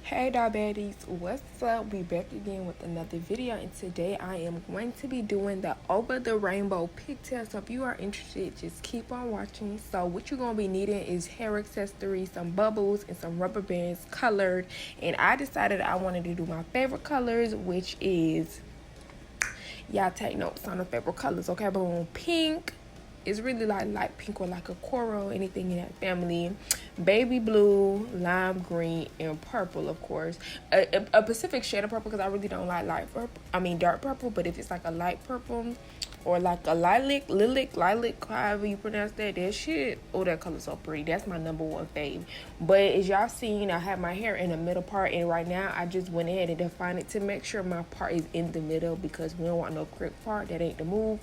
Hey Doll Baddies, what's up? We back again with another video, and today I am going to be doing the over the rainbow pigtail. So if you are interested, just keep on watching. So what you're going to be needing is hair accessories, some bubbles, and some rubber bands colored. And I decided I wanted to do my favorite colors, which is, y'all take notes on the favorite colors, okay? Boom, pink. It's really like light pink or like a coral, anything in that family. Baby blue, lime green, and purple, of course. A specific shade of purple because I really don't like dark purple. But if it's like a light purple or like a lilac, however you pronounce that shit. Oh, that color's so pretty. That's my number one fave. But as y'all seen, I have my hair in the middle part, and right now I just went ahead and defined it to make sure my part is in the middle because we don't want no crooked part. That ain't the move.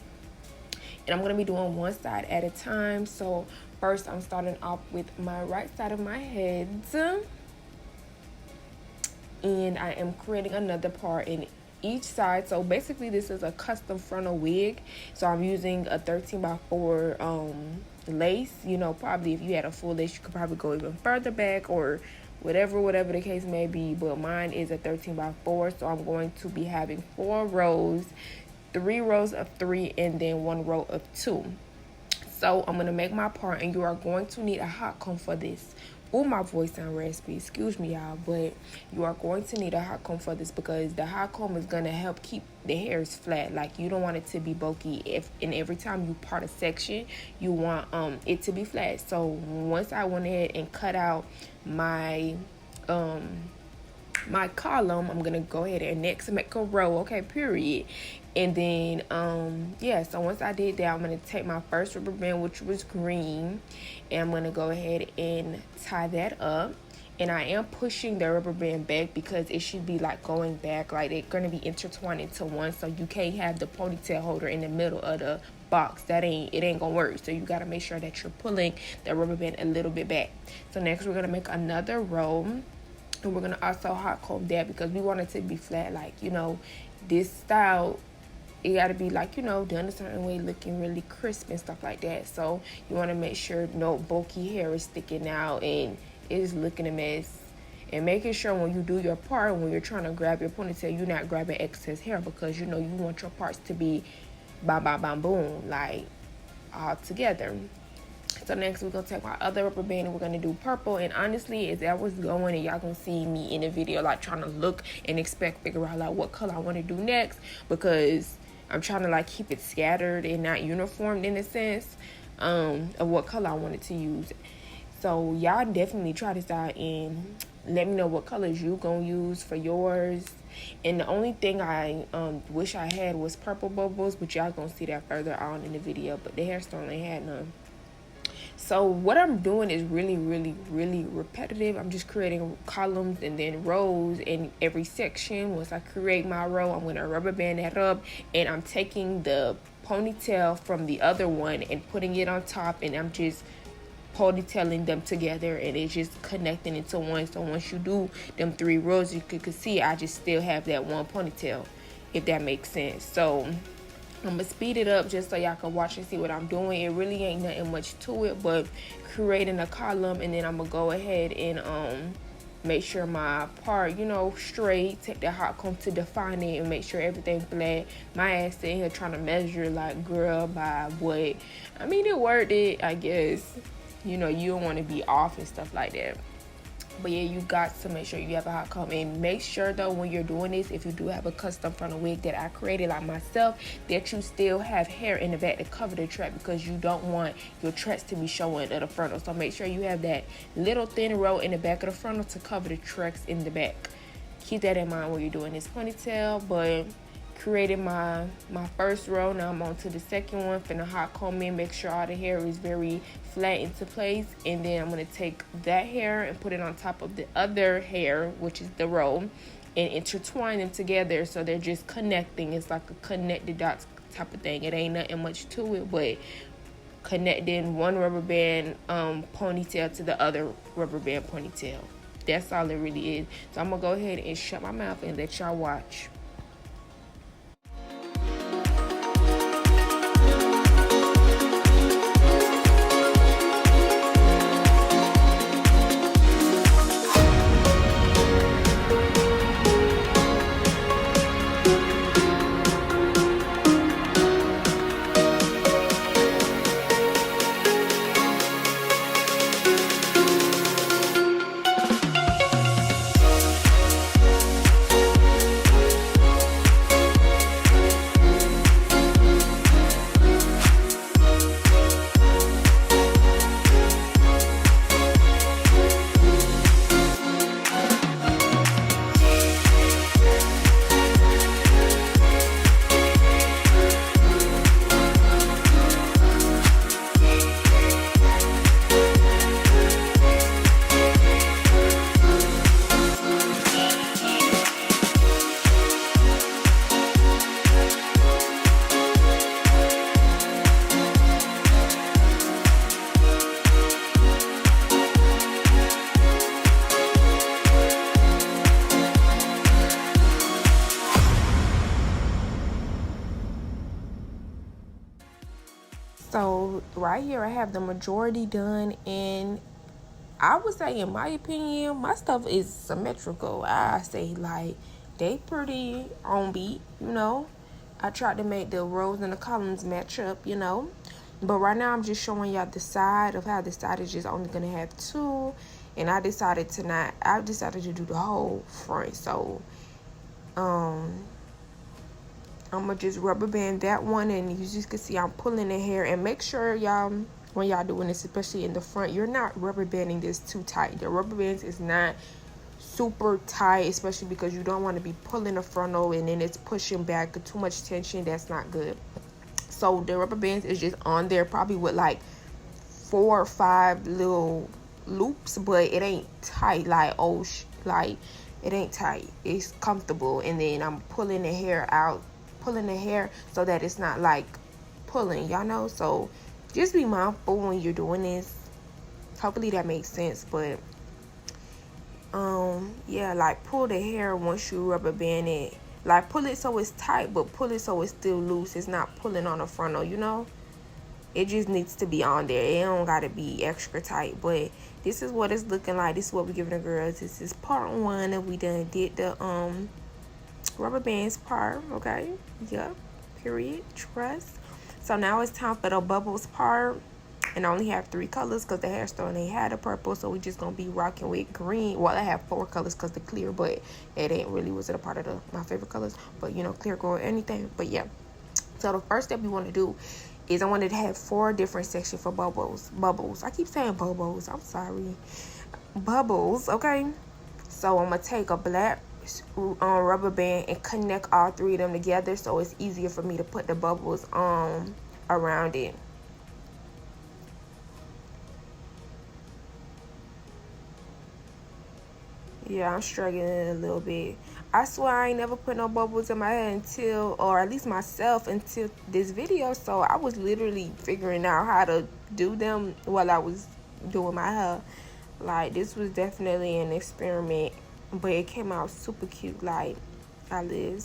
And I'm going to be doing one side at a time. So first I'm starting off with my right side of my head. And I am creating another part in each side. So basically this is a custom frontal wig. So I'm using a 13x4 lace. You know, probably if you had a full lace, you could probably go even further back or whatever the case may be. But mine is a 13x4. So I'm going to be having 4 rows. 3 rows of 3 and then 1 row of 2. So I'm gonna make my part, and you are going to need a hot comb for this. Oh, my voice sound raspy, excuse me y'all, but you are going to need a hot comb for this because the hot comb is gonna help keep the hairs flat. Like, you don't want it to be bulky. And every time you part a section, you want it to be flat. So once I went ahead and cut out my my column, I'm gonna go ahead and next make a row, okay, period. And then yeah, so once I did that, I'm gonna take my first rubber band, which was green, and I'm gonna go ahead and tie that up. And I am pushing the rubber band back because it should be like going back, like they're gonna be intertwined into one, so you can't have the ponytail holder in the middle of the box. It ain't gonna work. So you gotta make sure that you're pulling the rubber band a little bit back. So next we're gonna make another row, and we're gonna also hot comb that because we want it to be flat. Like, you know, this style, it got to be like, you know, done a certain way, looking really crisp and stuff like that. So you want to make sure no bulky hair is sticking out and it's looking a mess. And making sure when you do your part, when you're trying to grab your ponytail, you're not grabbing excess hair because, you know, you want your parts to be bam, bam, bam, boom, like all together. So next we're gonna take my other rubber band and we're gonna do purple. And honestly, as I was going, and y'all gonna see me in the video like trying to look and figure out like what color I want to do next, because I'm trying to like keep it scattered and not uniformed in a sense of what color I wanted to use. So y'all definitely try this out and let me know what colors you gonna use for yours. And the only thing I wish I had was purple bubbles, but y'all gonna see that further on in the video. But the hairstyle ain't had none. So what I'm doing is really repetitive. I'm just creating columns and then rows in every section. Once I create my row, I'm going to rubber band that up, and I'm taking the ponytail from the other one and putting it on top, and I'm just ponytailing them together, and it's just connecting into one. So once you do them 3 rows, you could see I just still have that one ponytail, if that makes sense. So I'm gonna speed it up just so y'all can watch and see what I'm doing. It really ain't nothing much to it, but creating a column, and then I'm gonna go ahead and make sure my part, you know, straight. Take the hot comb to define it and make sure everything flat. My ass sitting here trying to measure like, girl, by what? I mean, it worked it, I guess. You know, you don't want to be off and stuff like that. But yeah, you got to make sure you have a hot comb. And make sure though, when you're doing this, if you do have a custom frontal wig that I created like myself, that you still have hair in the back to cover the track, because you don't want your tracks to be showing at the frontal. So make sure you have that little thin row in the back of the frontal to cover the tracks in the back. Keep that in mind when you're doing this ponytail. But created my first row. Now I'm on to the second one. Finna hot comb in, make sure all the hair is very flat into place, and then I'm gonna take that hair and put it on top of the other hair, which is the row, and intertwine them together so they're just connecting. It's like a connected dots type of thing. It ain't nothing much to it, but connecting one rubber band ponytail to the other rubber band ponytail. That's all it really is. So I'm gonna go ahead and shut my mouth and let y'all watch. So right here I have the majority done, and I would say, in my opinion, my stuff is symmetrical. I say, like, they pretty on beat, you know. I tried to make the rows and the columns match up, you know. But right now I'm just showing y'all the side of how the side is just only gonna have two. And I decided to do the whole front. So I'm gonna just rubber band that one, and you just can see I'm pulling the hair. And make sure y'all, when y'all doing this, especially in the front, you're not rubber banding this too tight. The rubber bands is not super tight, especially because you don't want to be pulling the frontal and then it's pushing back too much tension. That's not good. So the rubber bands is just on there probably with like 4 or 5 little loops, but it ain't tight. Like, like, it ain't tight. It's comfortable. And then I'm pulling the hair out, pulling the hair so that it's not like pulling, y'all know. So just be mindful when you're doing this. Hopefully that makes sense. But yeah, like, pull the hair once you rubber band it. Like, pull it so it's tight, but pull it so it's still loose. It's not pulling on the frontal, you know. It just needs to be on there. It don't gotta be extra tight. But this is what it's looking like. This is what we're giving the girls. This is part 1, and we done did the rubber bands part. Okay, yep, period, trust. So now it's time for the bubbles part. And I only have 3 colors because the hair store, and they had a purple, so we just gonna be rocking with green. Well, I have 4 colors because the clear, but it ain't really was it a part of my favorite colors. But you know, clear, gold, anything. But yeah, so the first step we want to do is I wanted to have 4 different sections for bubbles. I keep saying bubbles, I'm sorry, bubbles. Okay, so I'm gonna take a black rubber band and connect all 3 of them together, so it's easier for me to put the bubbles around it. Yeah, I'm struggling a little bit. I swear I ain't never put no bubbles in my head until, or at least myself, until this video. So I was literally figuring out how to do them while I was doing my hair. Like, this was definitely an experiment, but it came out super cute. Like, I live.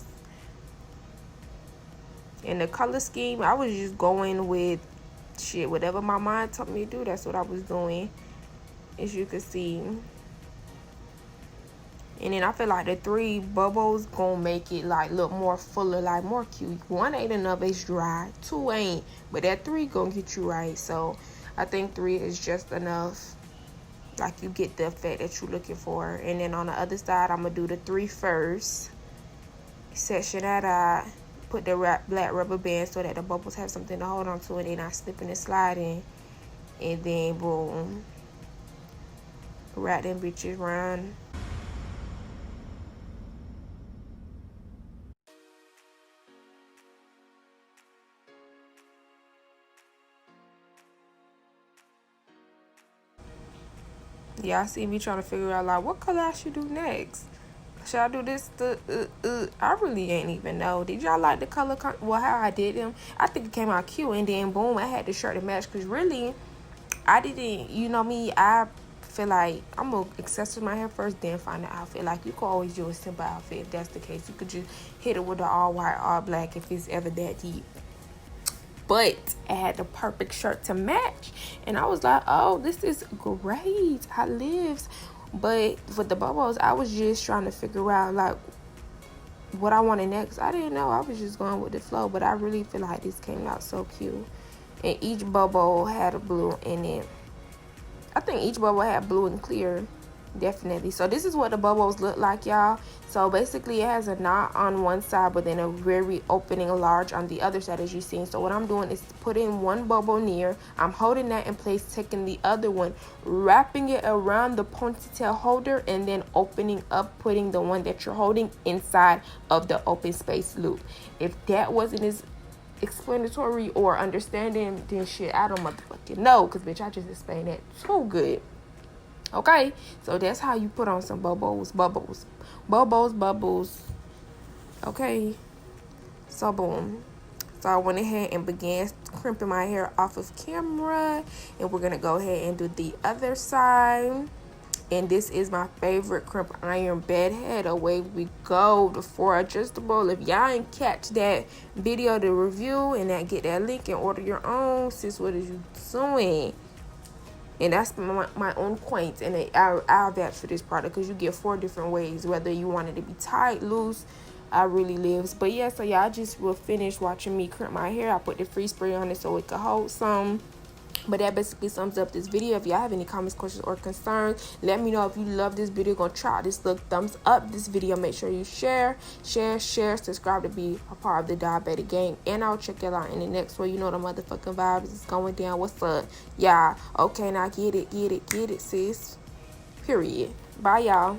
And the color scheme, I was just going with shit. Whatever my mind told me to do, that's what I was doing, as you can see. And then I feel like the 3 bubbles gonna make it like look more fuller, like more cute. 1 ain't enough, it's dry. 2 ain't, but that 3 gonna get you right. So I think 3 is just enough. Like, you get the effect that you're looking for. And then on the other side, I'm gonna do the 3 first. Section that out. Put the black rubber band so that the bubbles have something to hold on to, and they're not slipping and sliding. And then boom, wrap them bitches around. Y'all see me trying to figure out, like, what color I should do next. Should I do this? I really ain't even know. Did y'all like the color? Well, how I did them? I think it came out cute. And then, boom, I had the shirt to match. Because really, I didn't, you know me, I feel like I'm going to accessory my hair first, then find the outfit. Like, you can always do a simple outfit if that's the case. You could just hit it with the all white, all black if it's ever that deep. But I had the perfect shirt to match, and I was like, oh, this is great. I lives. But with the bubbles, I was just trying to figure out like what I wanted next. I didn't know. I was just going with the flow, but I really feel like this came out so cute. And each bubble had a blue in it. I think each bubble had blue and clear. Definitely. So this is what the bubbles look like, y'all. So basically it has a knot on one side, but then a very opening large on the other side, as you've seen. So what I'm doing is putting one bubble near, I'm holding that in place, taking the other one, wrapping it around the ponytail holder, and then opening up, putting the one that you're holding inside of the open space loop. If that wasn't as explanatory or understanding, then shit, I don't motherfucking know, because bitch, I just explained that too good. Okay, so that's how you put on some bubbles. Okay, so boom. So I went ahead and began crimping my hair off of camera, and we're gonna go ahead and do the other side. And this is my favorite crimp iron bed head. Away we go. The 4 adjustable. If y'all ain't catch that video to review and that get that link and order your own, sis, what is you doing? And that's my own coins. And I'll vouch for this product because you get 4 different ways. Whether you want it to be tight, loose, I really lives. But yeah, so y'all just will finish watching me crimp my hair. I put the free spray on it so it could hold some. But that basically sums up this video. If y'all have any comments, questions, or concerns, let me know. If you love this video, gonna try this, look, thumbs up this video. Make sure you share, subscribe to be a part of the Doll Baddies gang. And I'll check y'all out in the next one. You know the motherfucking vibes is going down. What's up, y'all? Okay, now get it, sis. Period. Bye, y'all.